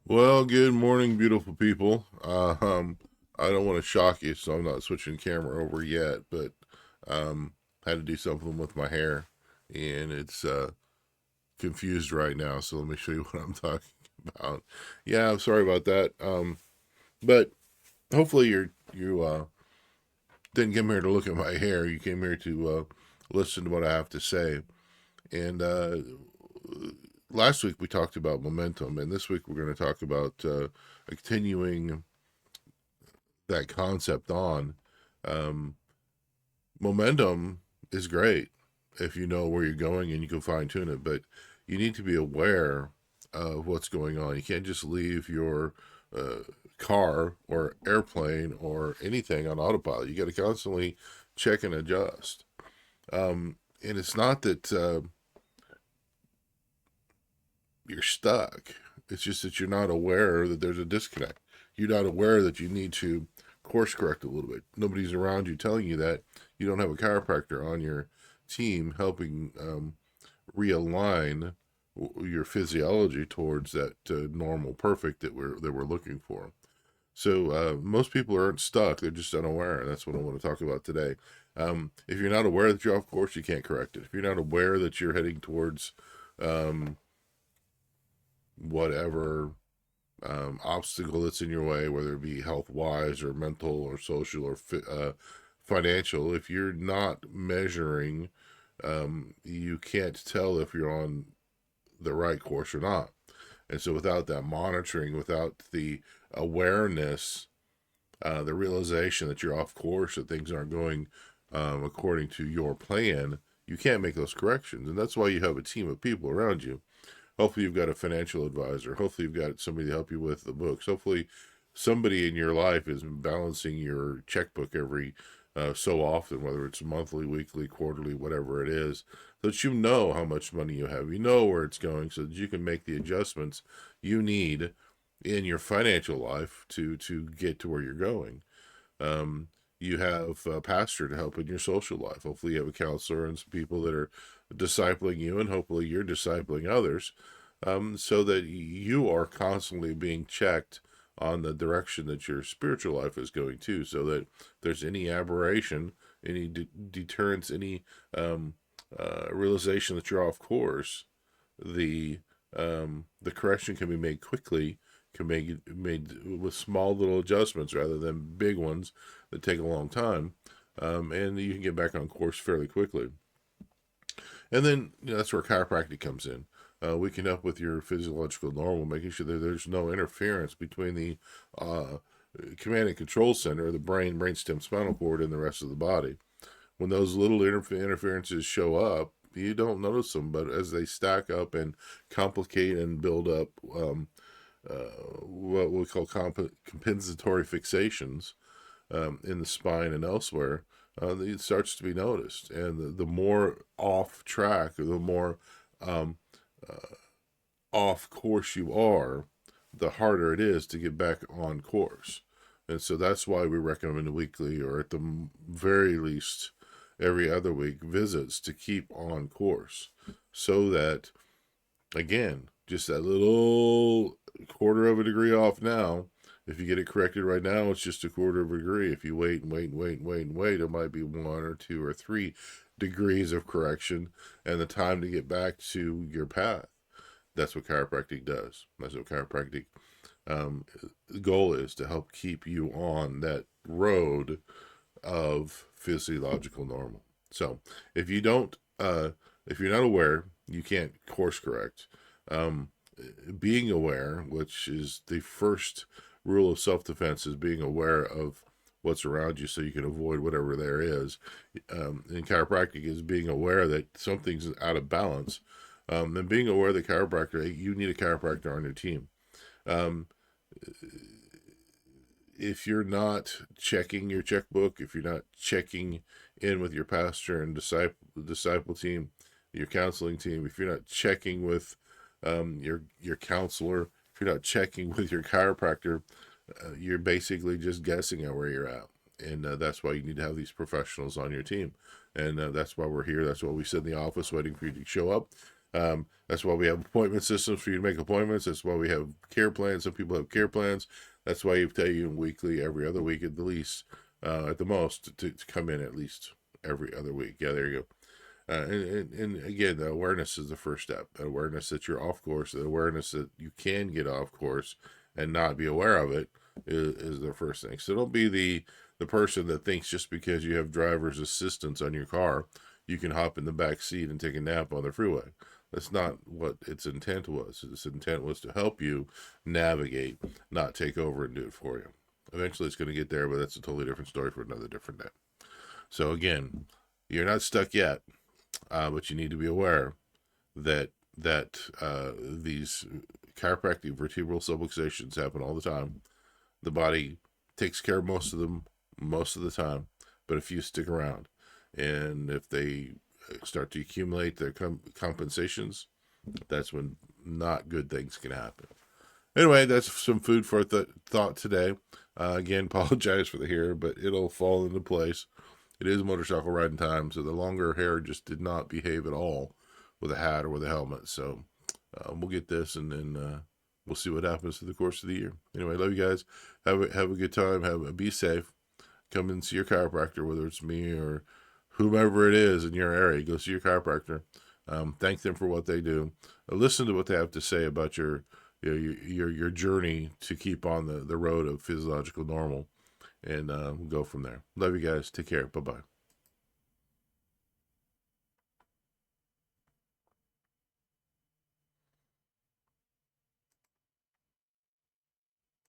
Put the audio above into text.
Well, good morning, beautiful people. I don't want to shock you, so I'm not switching camera over yet, but had to do something with my hair, and it's confused right now. So let me show you what I'm talking about. Yeah, I'm sorry about that. But hopefully you didn't come here to look at my hair. You came here to listen to what I have to say. And last week we talked about momentum, and this week we're going to talk about continuing that concept on. Um, Momentum is great if you know where you're going and you can fine tune it, but you need to be aware of what's going on. You can't just leave your uh, car or airplane or anything on autopilot. You got to constantly check and adjust. And it's not that you're stuck. It's just that you're not aware that there's a disconnect. You're not aware that you need to course correct a little bit. Nobody's around you telling you that. You don't have a chiropractor on your team helping realign your physiology towards that normal perfect that we're looking for. So most people aren't stuck; they're just unaware, and that's what I want to talk about today. If you're not aware that you're off course, you can't correct it. If you're not aware that you're heading towards um, whatever obstacle that's in your way, whether it be health wise or mental or social or financial, if you're not measuring, you can't tell if you're on the right course or not. And so, without that monitoring, without the awareness, the realization that you're off course, that things aren't going according to your plan, you can't make those corrections. And that's why you have a team of people around you. Hopefully, you've got a financial advisor. Hopefully, you've got somebody to help you with the books. Hopefully, somebody in your life is balancing your checkbook every so often, whether it's monthly, weekly, quarterly, whatever it is, so that you know how much money you have. You know where it's going, so that you can make the adjustments you need in your financial life to get to where you're going. Um, you have a pastor to help in your social life. Hopefully, you have a counselor and some people that are discipling you, and hopefully, you're discipling others, so that you are constantly being checked on the direction that your spiritual life is going to, so that if there's any aberration, any deterrence, any realization that you're off course, the correction can be made quickly, can be made with small little adjustments rather than big ones that take a long time, and you can get back on course fairly quickly. And then that's where chiropractic comes in. We can help with your physiological normal, making sure that there's no interference between the uh, command and control center, the brain, brainstem, spinal cord, and the rest of the body. When those little interferences show up, you don't notice them, but as they stack up and complicate and build up what we call compensatory fixations in the spine and elsewhere, it starts to be noticed. And the more off track or the more um, uh, off course you are, the harder it is to get back on course. And so that's why we recommend weekly, or at the very least every other week, visits to keep on course, so that, again, just that little quarter of a degree off now. If you get it corrected right now, it's just a quarter of a degree. If you wait and wait and wait and wait and wait, it might be 1 or 2 or 3 degrees of correction and the time to get back to your path. That's what chiropractic does. That's what chiropractic um, the goal is, to help keep you on that road of physiological normal. So if you don't, if you're not aware, you can't course correct. Um, Being aware, which is the first rule of self defense, is being aware of what's around you so you can avoid whatever there is. In chiropractic, is being aware that something's out of balance. And being aware that you need a chiropractor on your team. Um, if you're not checking your checkbook, if you're not checking in with your pastor and disciple team, your counseling team, if you're not checking with your counselor, if you're not checking with your chiropractor, you're basically just guessing at where you're at. And that's why you need to have these professionals on your team. And that's why we're here. That's why we sit in the office waiting for you to show up. That's why we have appointment systems for you to make appointments. That's why we have care plans. Some people have care plans. That's why you tell you weekly, every other week at the least, at the most, to come in at least every other week. Yeah, there you go. And again, the awareness is the first step. Awareness that you're off course, the awareness that you can get off course and not be aware of it is the first thing. So don't be the person that thinks just because you have driver's assistance on your car, you can hop in the back seat and take a nap on the freeway. That's not what its intent was. Its intent was to help you navigate, not take over and do it for you. Eventually, it's going to get there, but that's a totally different story for another different day. So again, you're not stuck yet, but you need to be aware that these chiropractic vertebral subluxations happen all the time. The body takes care of most of them most of the time, but a few stick around, and if they start to accumulate their compensations, that's when not good things can happen. Anyway, that's some food for thought today. Again, apologize for the hair, but it'll fall into place. It is motorcycle riding time, so the longer hair just did not behave at all with a hat or with a helmet. So we'll get this, and then we'll see what happens through the course of the year. Anyway, love you guys. Have a good time. Be safe. Come and see your chiropractor, whether it's me or whomever it is in your area. Go see your chiropractor. Thank them for what they do. Listen to what they have to say about your journey to keep on the road of physiological normal, and go from there. Love you guys. Take care. Bye-bye.